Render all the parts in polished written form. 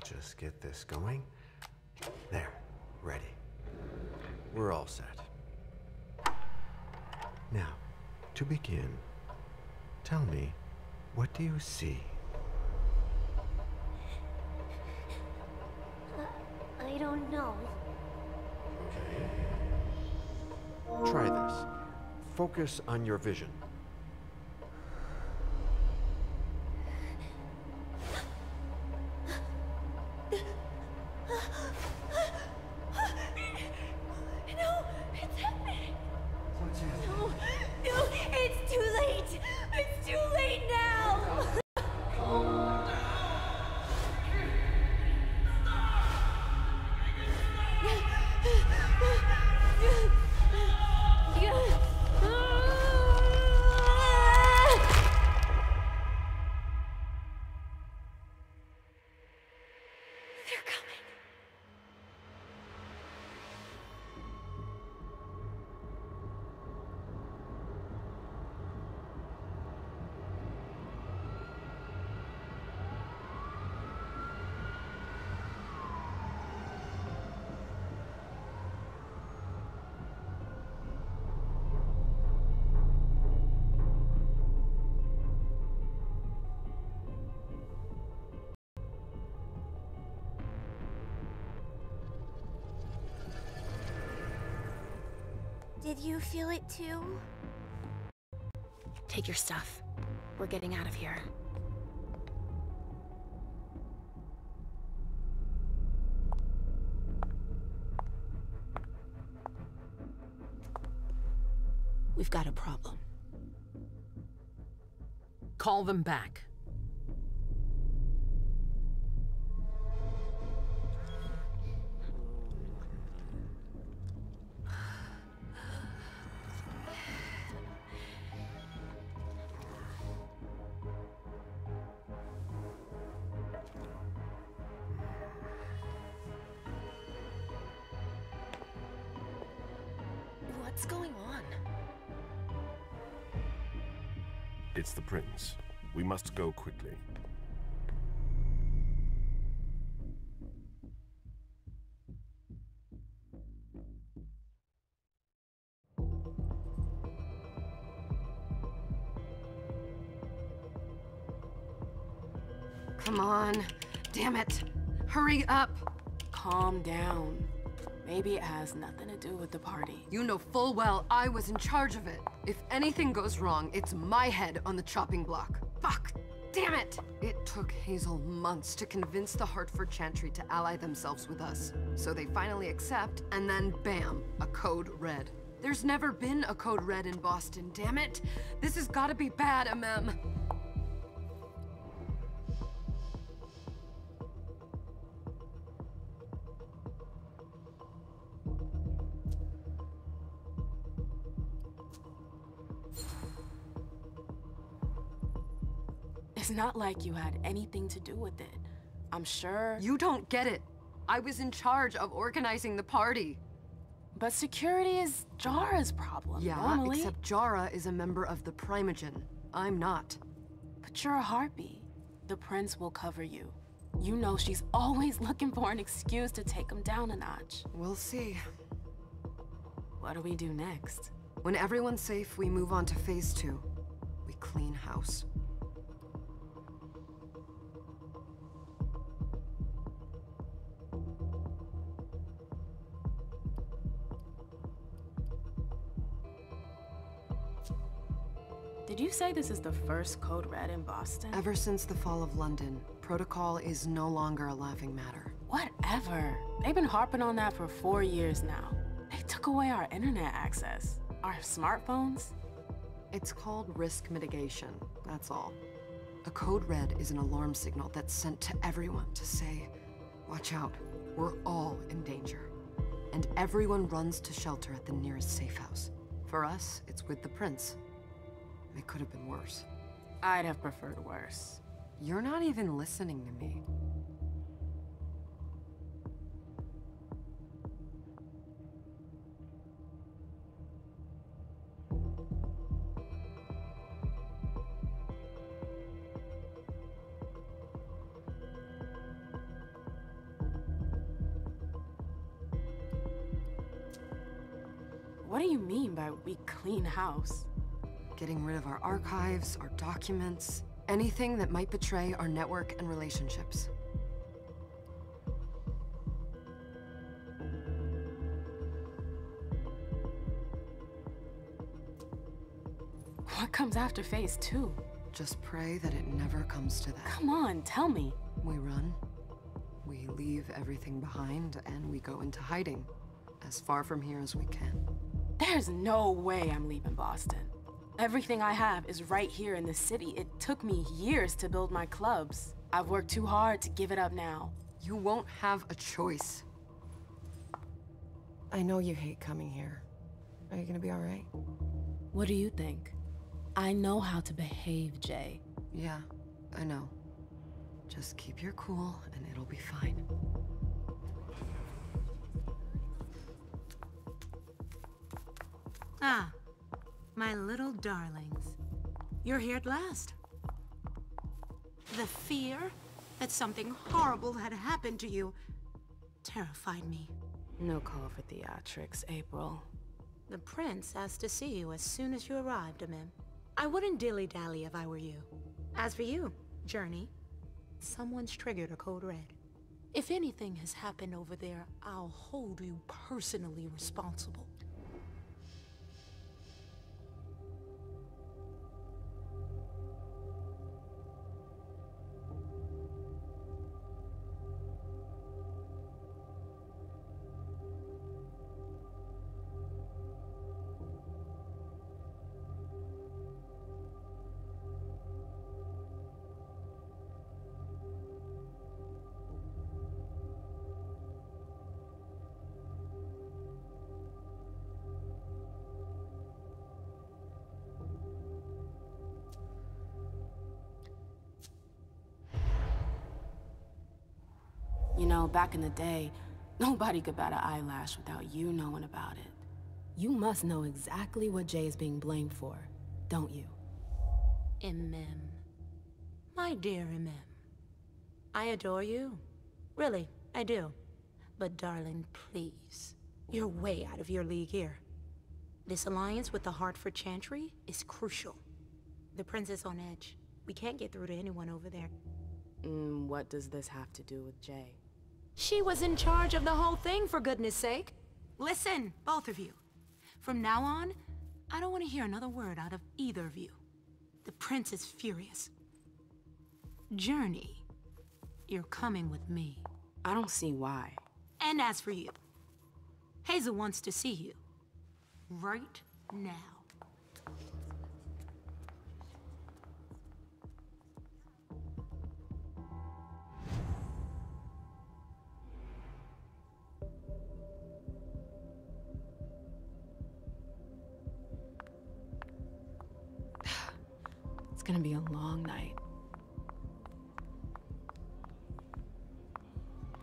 Just get this going. There, ready. We're all set. Now, to begin, tell me, what do you see? I don't know. Okay. Try this. Focus on your vision. Did you feel it too? Take your stuff. We're getting out of here. We've got a problem. Call them back. What's going on? It's the prince. We must go quickly. Come on. Damn it. Hurry up. Calm down. Maybe it has nothing to do with the party. You know full well I was in charge of it. If anything goes wrong, it's my head on the chopping block. Fuck! Damn it! It took Hazel months to convince the Hartford Chantry to ally themselves with us. So they finally accept, and then bam, a code red. There's never been a code red in Boston, damn it! This has gotta be bad, MM. It's not like you had anything to do with it. I'm sure... You don't get it. I was in charge of organizing the party. But security is Jara's problem, Yeah, normally. except Jara is a member of the Primogen. I'm not. But you're a harpy. The prince will cover you. You know she's always looking for an excuse to take him down a notch. We'll see. What do we do next? When everyone's safe, we move on to phase 2. We clean house. Did you say this is the first code red in Boston? Ever since the fall of London, protocol is no longer a laughing matter. Whatever. They've been harping on that for 4 years now. They took away our internet access. Our smartphones. It's called risk mitigation, that's all. A code red is an alarm signal that's sent to everyone to say, watch out, we're all in danger. And everyone runs to shelter at the nearest safe house. For us, it's with the prince. It could have been worse. I'd have preferred worse. You're not even listening to me. What do you mean by we clean house? Getting rid of our archives, our documents, anything that might betray our network and relationships. What comes after phase 2? Just pray that it never comes to that. Come on, tell me. We run, we leave everything behind, and we go into hiding. As far from here as we can. There's no way I'm leaving Boston. Everything I have is right here in the city. It took me years to build my clubs. I've worked too hard to give it up now. You won't have a choice. I know you hate coming here. Are you gonna be all right? What do you think? I know how to behave, Jay. Yeah, I know. Just keep your cool and it'll be fine. Ah, my little darlings. You're here at last. The fear that something horrible had happened to you terrified me. No call for theatrics, April. The prince asked to see you as soon as you arrived, Amim. I wouldn't dilly-dally if I were you. As for you, Journey, someone's triggered a code red. If anything has happened over there, I'll hold you personally responsible. You know, back in the day, nobody could bat an eyelash without you knowing about it. You must know exactly what Jay is being blamed for, don't you? MM. My dear MM. I adore you. Really, I do. But darling, please. You're way out of your league here. This alliance with the Hartford Chantry is crucial. The prince is on edge. We can't get through to anyone over there. What does this have to do with Jay? She was in charge of the whole thing, for goodness sake. Listen, both of you. From now on, I don't want to hear another word out of either of you. The prince is furious. Journey, you're coming with me. I don't see why. And as for you, Hazel wants to see you. Right now. It's gonna be a long night.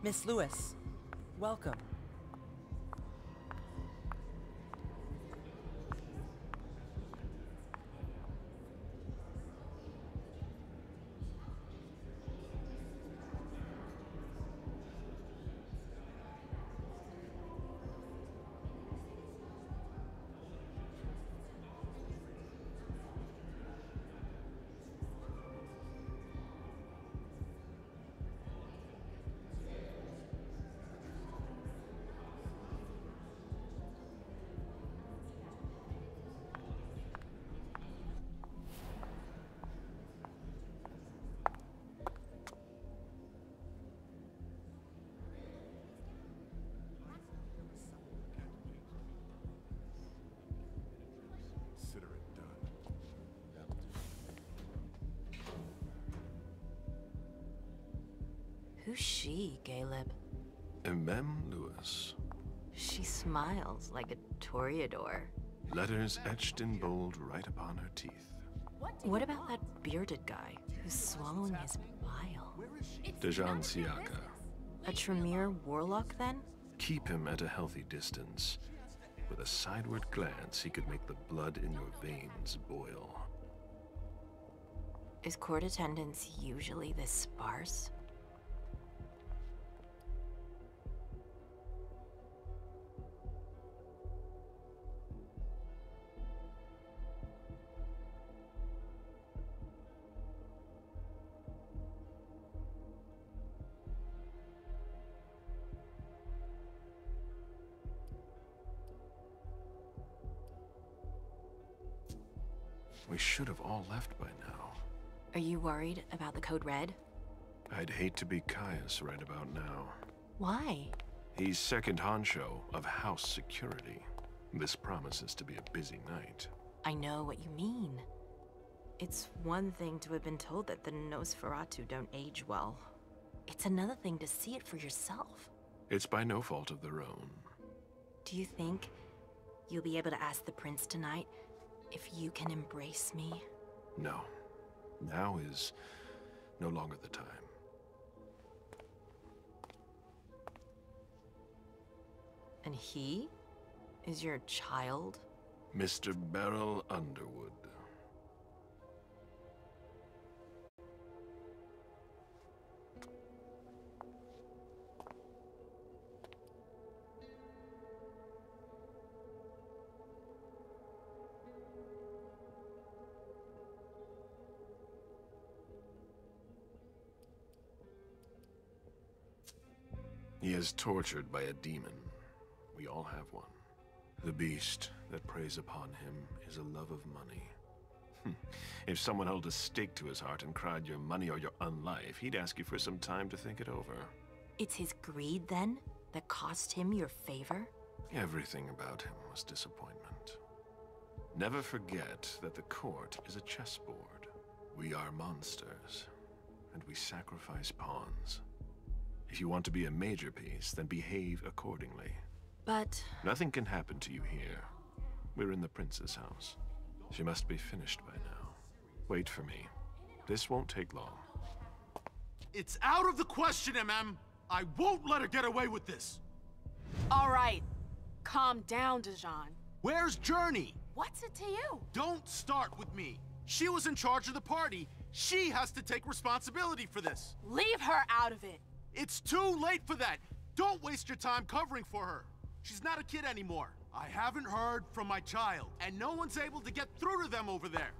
Miss Lewis, welcome. Consider it done. Who's she, Caleb? Mem Lewis. She smiles like a toreador. Letters etched in bold right upon her teeth. What about that bearded guy who's swallowing his bile? Dejan Siaka. A Tremere warlock, then? Keep him at a healthy distance. With a sideward glance, he could make the blood in your veins boil. Is court attendance usually this sparse? We should have all left by now. Are you worried about the Code Red? I'd hate to be Caius right about now. Why? He's second honcho of house security. This promises to be a busy night. I know what you mean. It's one thing to have been told that the Nosferatu don't age well. It's another thing to see it for yourself. It's by no fault of their own. Do you think you'll be able to ask the prince tonight if you can embrace me? No. Now is no longer the time. And he is your child? Mr. Beryl Underwood. He is tortured by a demon. We all have one. The beast that preys upon him is a love of money. If someone held a stake to his heart and cried your money or your unlife, he'd ask you for some time to think it over. It's his greed, then, that cost him your favor? Everything about him was disappointment. Never forget that the court is a chessboard. We are monsters, and we sacrifice pawns. If you want to be a major piece, then behave accordingly. But... Nothing can happen to you here. We're in the prince's house. She must be finished by now. Wait for me. This won't take long. It's out of the question, MM! I won't let her get away with this! All right. Calm down, Dejan. Where's Journey? What's it to you? Don't start with me. She was in charge of the party. She has to take responsibility for this. Leave her out of it. It's too late for that. Don't waste your time covering for her. She's not a kid anymore. I haven't heard from my child, and no one's able to get through to them over there.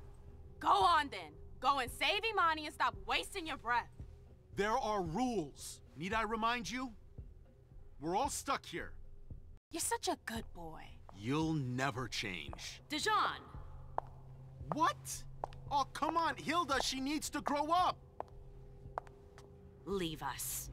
Go on then. Go and save Imani and stop wasting your breath. There are rules. Need I remind you? We're all stuck here. You're such a good boy. You'll never change. Dijon! What? Oh, come on, Hilda, she needs to grow up. Leave us.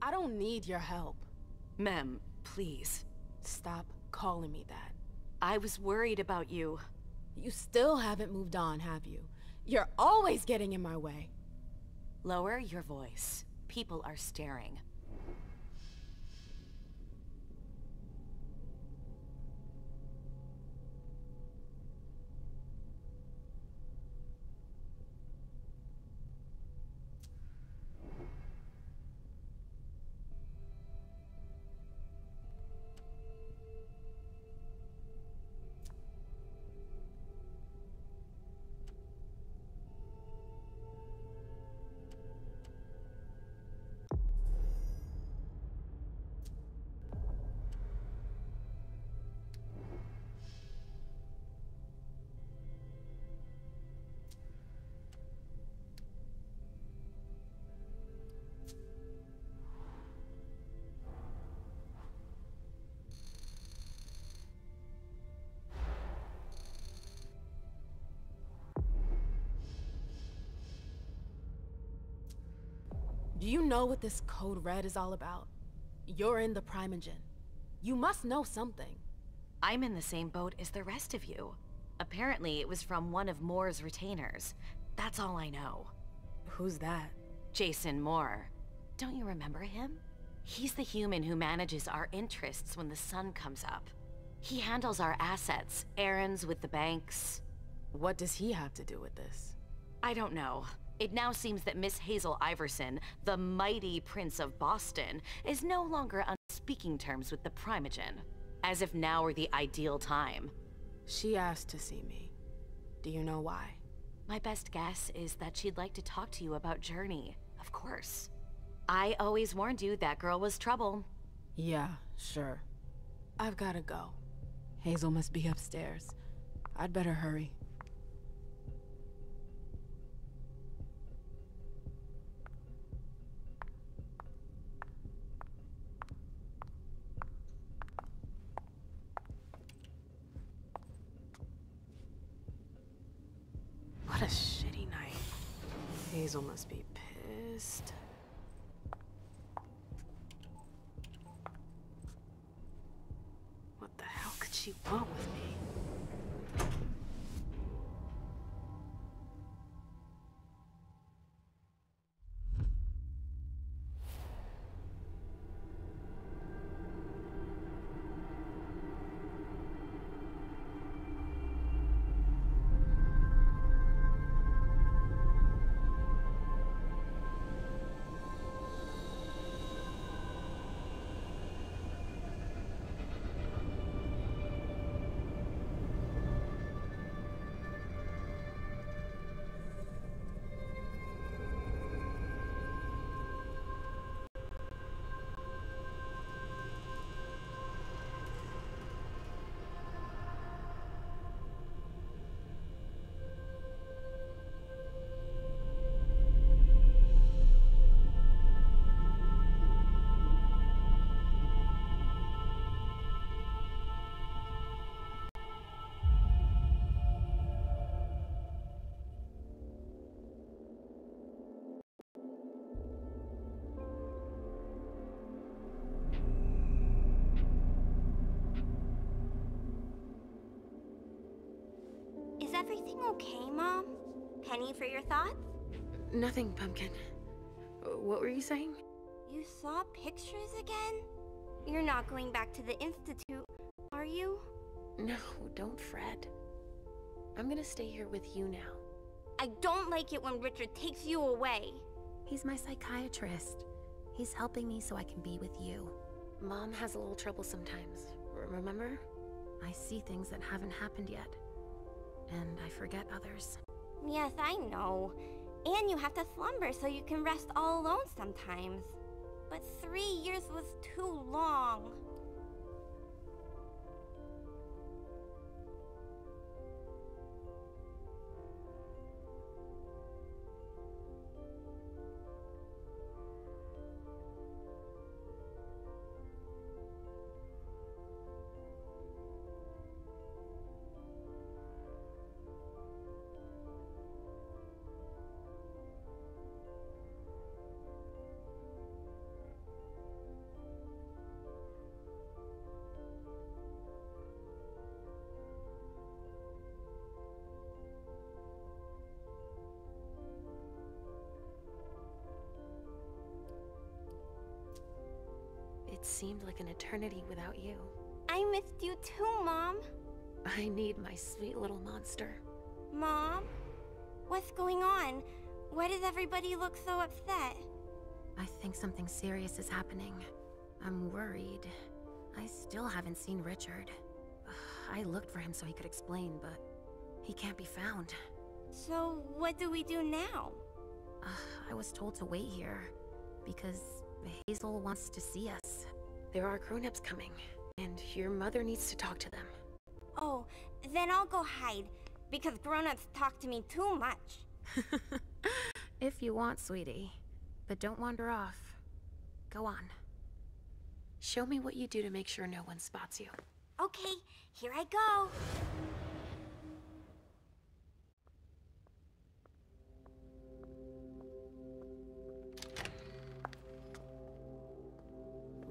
I don't need your help. Mem, please. Stop calling me that. I was worried about you. You still haven't moved on, have you? You're always getting in my way. Lower your voice. People are staring. Do you know what this Code Red is all about? You're in the Primogen. You must know something. I'm in the same boat as the rest of you. Apparently, it was from one of Moore's retainers. That's all I know. Who's that? Jason Moore. Don't you remember him? He's the human who manages our interests when the sun comes up. He handles our assets, errands with the banks. What does he have to do with this? I don't know. It now seems that Miss Hazel Iverson, the mighty Prince of Boston, is no longer on speaking terms with the Primogen. As if now were the ideal time. She asked to see me. Do you know why? My best guess is that she'd like to talk to you about Journey, of course. I always warned you that girl was trouble. Yeah, sure. I've gotta go. Hazel must be upstairs. I'd better hurry. What a shitty night. Hazel must be pissed. What the hell could she want with me? Is everything okay, Mom? Penny for your thoughts? Nothing, Pumpkin. What were you saying? You saw pictures again? You're not going back to the Institute, are you? No, don't fret. I'm gonna stay here with you now. I don't like it when Richard takes you away. He's my psychiatrist. He's helping me so I can be with you. Mom has a little trouble sometimes, remember? I see things that haven't happened yet. And I forget others. Yes, I know. And you have to slumber so you can rest all alone sometimes. But 3 years was too long. It seemed like an eternity without you. I missed you too, Mom. I need my sweet little monster. Mom? What's going on? Why does everybody look so upset? I think something serious is happening. I'm worried. I still haven't seen Richard. I looked for him so he could explain, but he can't be found. So, what do we do now? I was told to wait here, because Hazel wants to see us. There are grown-ups coming, and your mother needs to talk to them. Oh, then I'll go hide, because grown-ups talk to me too much. If you want, sweetie. But don't wander off. Go on. Show me what you do to make sure no one spots you. Okay, here I go.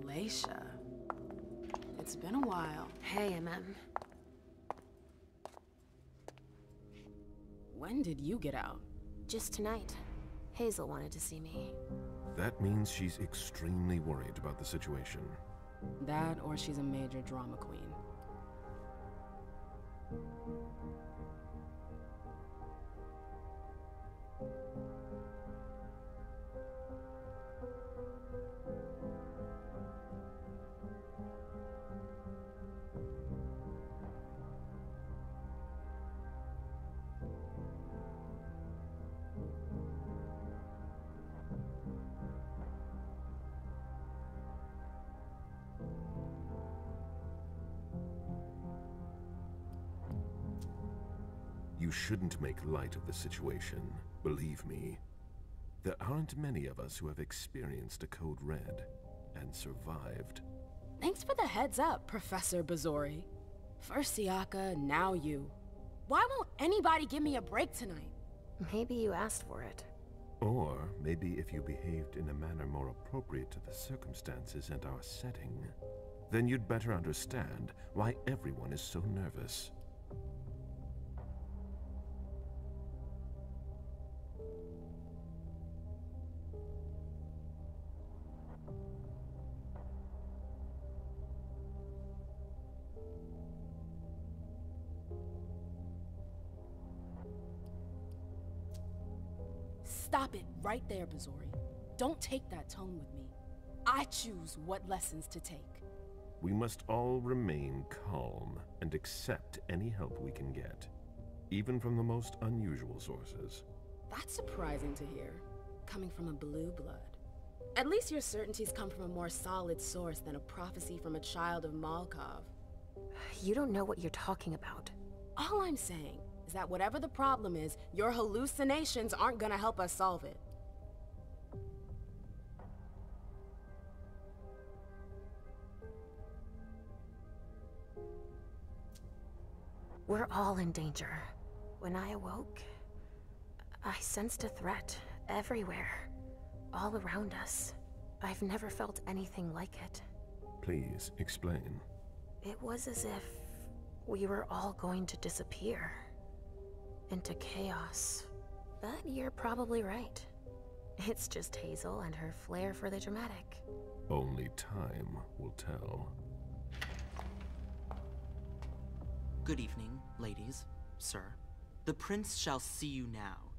Leisha. It's been a while. Hey, MM. When did you get out? Just tonight. Hazel wanted to see me. That means she's extremely worried about the situation. That, or she's a major drama queen. You shouldn't make light of the situation, believe me. There aren't many of us who have experienced a Code Red and survived. Thanks for the heads up, Professor Bazori. First Siaka, now you. Why won't anybody give me a break tonight? Maybe you asked for it. Or maybe if you behaved in a manner more appropriate to the circumstances and our setting, then you'd better understand why everyone is so nervous. Stop it right there, Bazori. Don't take that tone with me. I choose what lessons to take. We must all remain calm and accept any help we can get, even from the most unusual sources. That's surprising to hear, coming from a blue blood. At least your certainties come from a more solid source than a prophecy from a child of Malkov. You don't know what you're talking about. All I'm saying is that whatever the problem is, your hallucinations aren't gonna help us solve it. We're all in danger. When I awoke, I sensed a threat everywhere, all around us. I've never felt anything like it. Please, explain. It was as if we were all going to disappear. Into chaos. But you're probably right. It's just Hazel and her flair for the dramatic. Only time will tell. Good evening, ladies, sir. The prince shall see you now.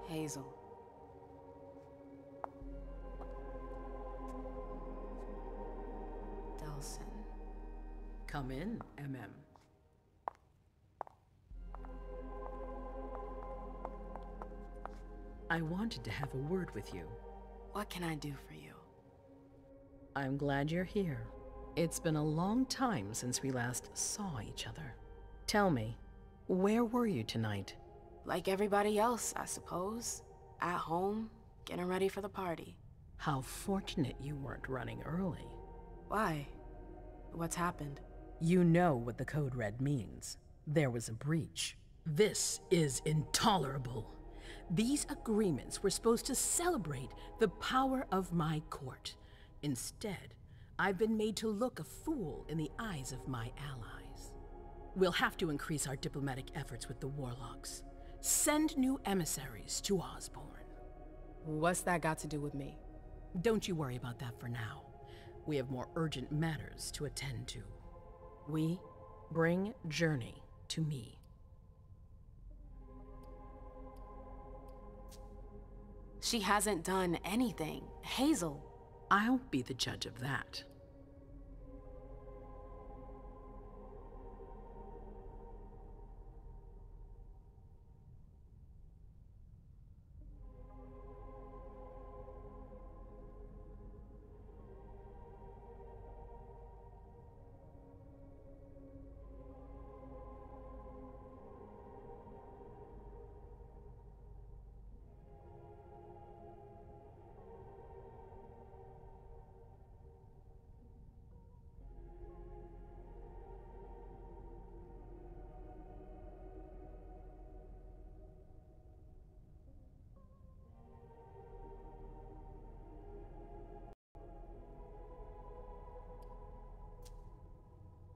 Hazel. Delsin. Come in, MM. I wanted to have a word with you. What can I do for you? I'm glad you're here. It's been a long time since we last saw each other. Tell me, where were you tonight? Like everybody else, I suppose. At home, getting ready for the party. How fortunate you weren't running early. Why? What's happened? You know what the Code Red means. There was a breach. This is intolerable. These agreements were supposed to celebrate the power of my court. Instead, I've been made to look a fool in the eyes of my allies. We'll have to increase our diplomatic efforts with the Warlocks. Send new emissaries to Osborne. What's that got to do with me? Don't you worry about that for now. We have more urgent matters to attend to. We bring Journey to me. She hasn't done anything. Hazel. I'll be the judge of that.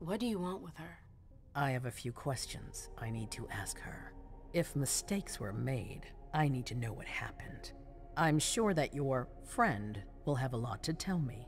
What do you want with her? I have a few questions I need to ask her. If mistakes were made, I need to know what happened. I'm sure that your friend will have a lot to tell me.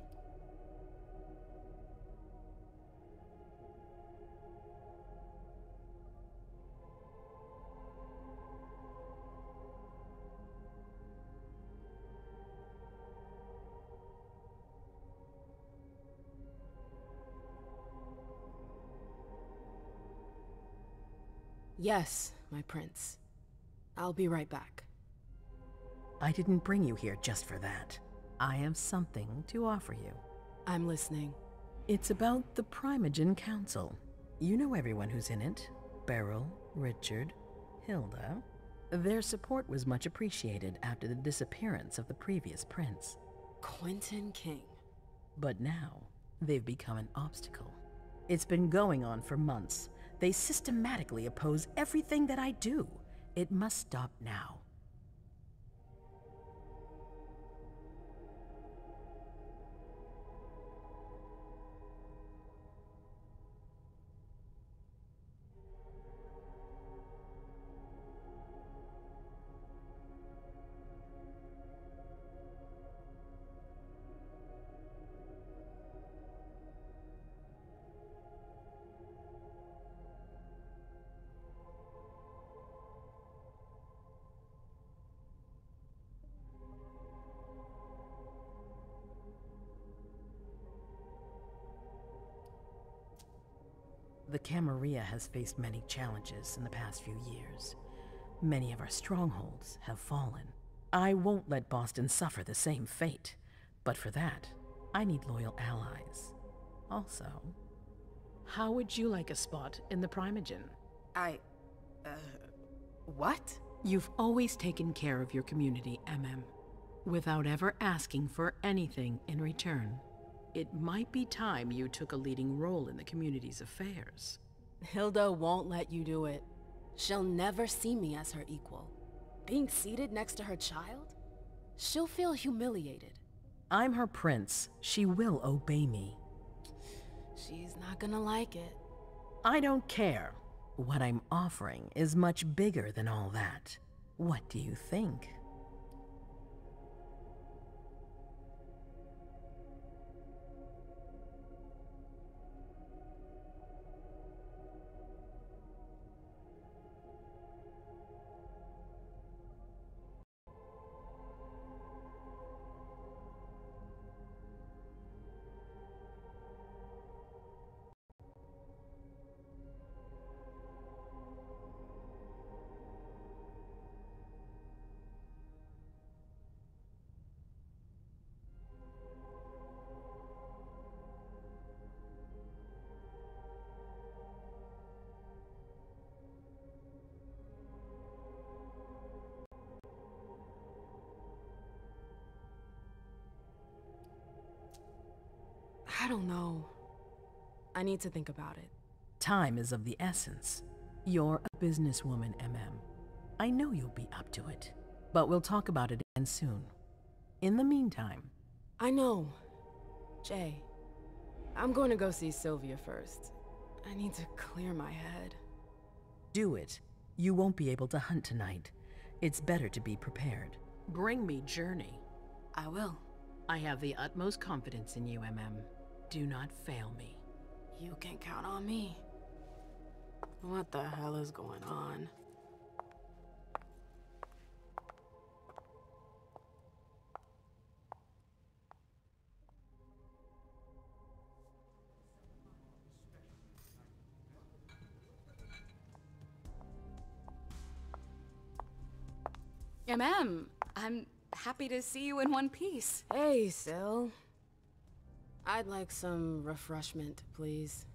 Yes, my prince. I'll be right back. I didn't bring you here just for that. I have something to offer you. I'm listening. It's about the Primogen Council. You know everyone who's in it. Beryl, Richard, Hilda. Their support was much appreciated after the disappearance of the previous prince. Quentin King. But now, they've become an obstacle. It's been going on for months. They systematically oppose everything that I do. It must stop now. The Camarilla has faced many challenges in the past few years. Many of our strongholds have fallen. I won't let Boston suffer the same fate, but for that, I need loyal allies. Also, how would you like a spot in the Primogen? What? You've always taken care of your community, without ever asking for anything in return. It might be time you took a leading role in the community's affairs. Hilda won't let you do it. She'll never see me as her equal. Being seated next to her child? She'll feel humiliated. I'm her prince. She will obey me. She's not gonna like it. I don't care. What I'm offering is much bigger than all that. What do you think? I don't know. I need to think about it. Time is of the essence. You're a businesswoman, I know you'll be up to it. But we'll talk about it again soon. In the meantime... I know. Jay, I'm going to go see Sylvia first. I need to clear my head. Do it. You won't be able to hunt tonight. It's better to be prepared. Bring me Journey. I will. I have the utmost confidence in you, Do not fail me. You can count on me. What the hell is going on? I'm happy to see you in one piece. Hey, Syl. I'd like some refreshment, please.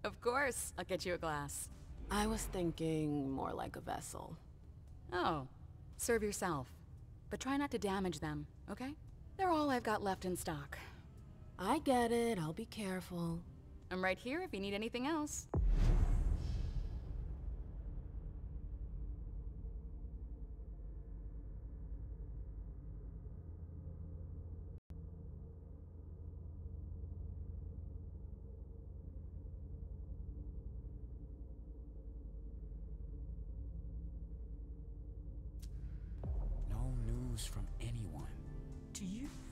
Of course, I'll get you a glass. I was thinking more like a vessel. Oh, serve yourself. But try not to damage them, okay? They're all I've got left in stock. I get it, I'll be careful. I'm right here if you need anything else. news from anyone. Do you